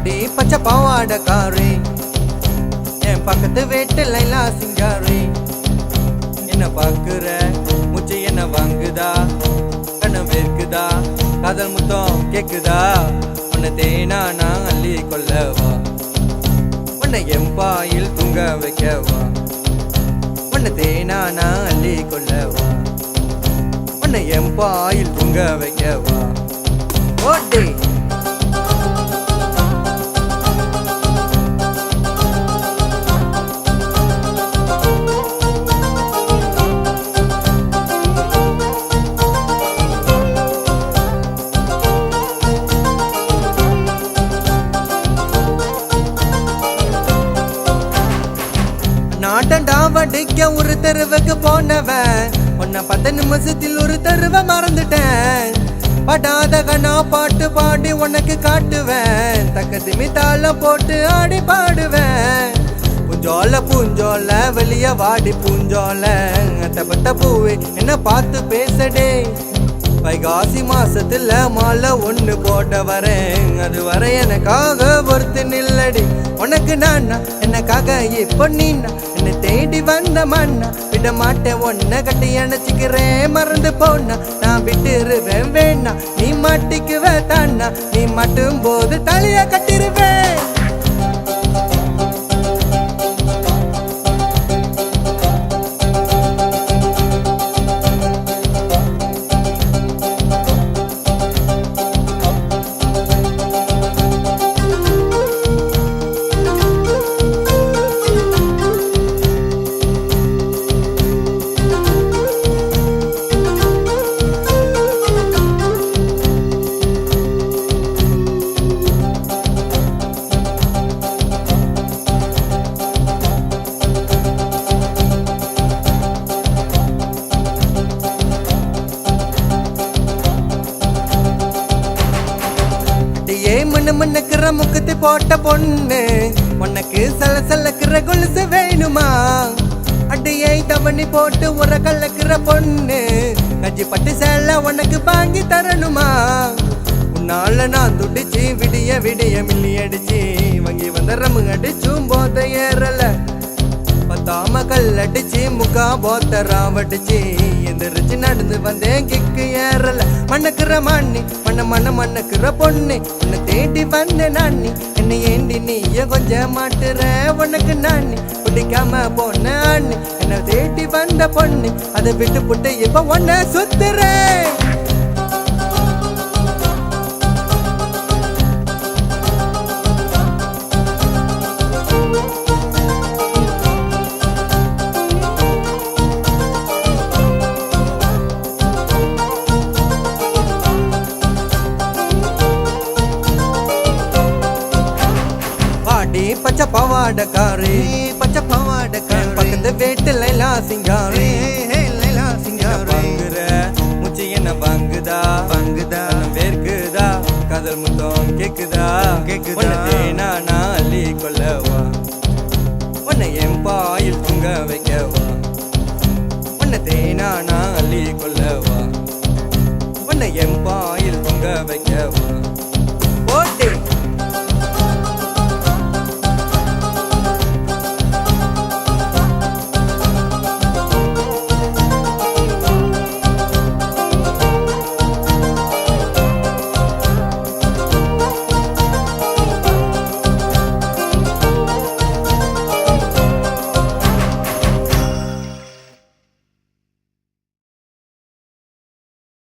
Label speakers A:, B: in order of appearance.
A: பாடி பச்சை பாவாடக்காரே என் பக்கத்து வீட்டு லைலா சிங்காரே என்ன பாக்குற மூச்சு என்ன வாங்குதா கண்ணம் வேர்க்குதா காதல் முத்தம் கேக்குதா உன்னை தேனா நான் அள்ளி கொள்ளவா உன்னை எம்பாயில் தூங்க வைக்கவா உன்னை தேனா நான் அள்ளி கொள்ளவா உன்னை எம்பாயில் தூங்க வைக்கவா ஓட்டே நாட்டண்டா வடிக்க ஒரு தெருவுக்கு போனவன் உன்னை 10 நிமிஷத்தில் ஒரு தெருவை மறந்துட்டேன் படாத கண்ணா பாட்டு பாடி உனக்கு காட்டுவேன் தக்கத்திமி தாளம் போட்டு ஆடி பாடுவேன் பூஞ்சோல பூஞ்சோல வெளிய வாடி பூஞ்சோல தப்பத்த பூவே என்ன பார்த்து பேசடே வைகாசி மாசத்துல மாலை ஒண்ணு போட்ட வரேன் அது வரை எனக்காக பொறுத்து நில்லடி உனக்கு நானா எனக்காக இப்ப நீனா என்னை தேடி வந்த மண்ணா விட மாட்டேன் ஒன்ன கட்டி அணைச்சிக்கிறேன் மறந்து போனா நான் விட்டுருவேன் வேணா நீ மாட்டிக்குவே தானா நீ மாட்டும் போது தலைய கட்டிருவேன் மண்ணுக்கிற முக்கத்து போட்ட பொண்ணு உனக்கு சல சலக்கிற கொலுசு வேணுமா அடியை தவணி போட்டு உர கலக்கிற பொண்ணு கஞ்சி பட்டு சேல உனக்கு வாங்கி தரணுமா உன்னால நான் துடிச்சு விடிய விடிய மில்லி அடிச்சு வாங்கி வந்த ரம்மு அடிச்சும் போத ஏறல பத்தாம கல் அடிச்சு முக்கா போத்த ராவடிச்சு எந்திரிச்சு நடந்து வந்தேன் கிக்கு ஏறல மண்ணக்குற மண்ணி மண்ணக்குற பொண்ணு உன்னை தேடி வந்த நானி என்னை ஏண்டி நீய கொஞ்சம் மாட்டுற உனக்கு நானி பிடிக்காம போன அண்ணி என்னை தேடி வந்த பொண்ணு அதை விட்டு புட்டு இப்ப உன்னை சுத்துறேன் பச்சை பாவாடக்காரே பச்சை பாவாடக்காரே பக்கத்து வீட்டு லைலா சிங்காரே லைலா சிங்காரே வாங்குற மூச்சு என்ன வாங்குதா வாங்குதா வேர்க்குதா காதல் முத்தம் கேக்குதா கேக்குதா தேனா நான் அள்ளி கொள்ளவா உன்னை எம்பாயில் தூங்க வைக்கவா உன்னை தேனா நான் அள்ளி கொள்ளவா உன்னை எம்பாயில் தூங்க வைக்கவா